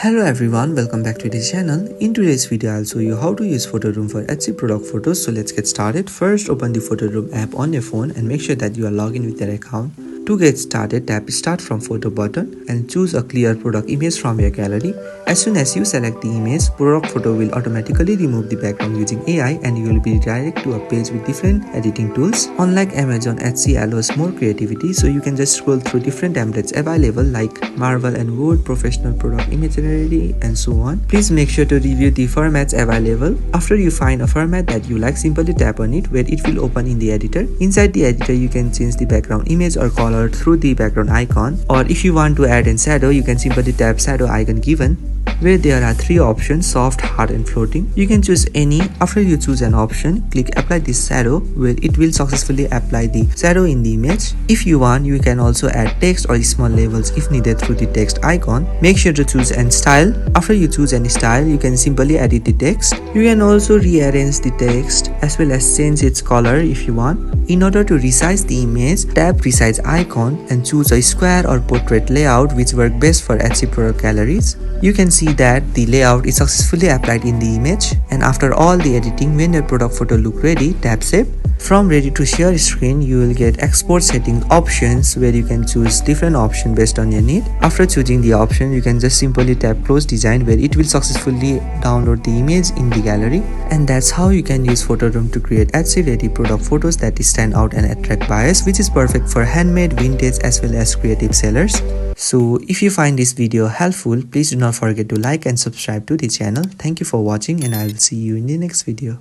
Hello everyone, welcome back to the channel. In today's video, I'll show you how to use PhotoRoom for Etsy product photos. So let's get started. First, open the PhotoRoom app on your phone and make sure that you are logged in with your account. To get started, tap Start from Photo button and choose a clear product image from your gallery. As soon as you select the image, product photo will automatically remove the background using AI and you will be redirected to a page with different editing tools. Unlike Amazon, Etsy allows more creativity, so you can just scroll through different templates available like Marvel and Wood, professional product imagery, and so on. Please make sure to review the formats available. After you find a format that you like, simply tap on it where it will open in the editor. Inside the editor, you can change the background image or color through the background icon, or if you want to add in shadow, you can simply tap shadow icon given, where there are three options: soft, hard, and floating. You can choose any. After you choose an option, click apply this shadow, where it will successfully apply the shadow in the image. If you want, you can also add text or small labels if needed through the text icon. Make sure to choose an style. After you choose any style, you can simply edit the text. You can also rearrange the text as well as change its color if you want. In order to resize the image, tap resize icon and choose a square or portrait layout which work best for Etsy product galleries. You can see that the layout is successfully applied in the image, and after all the editing, when your product photo look ready, tap save. From ready to share screen, you will get export setting options where you can choose different options based on your need. After choosing the option, you can just simply tap close design, where it will successfully download the image in the gallery. And that's how you can use PhotoRoom to create Etsy ready product photos that stand out and attract buyers, which is perfect for handmade, vintage, as well as creative sellers. So if you find this video helpful, please do not forget to like and subscribe to the channel. Thank you for watching, and I will see you in the next video.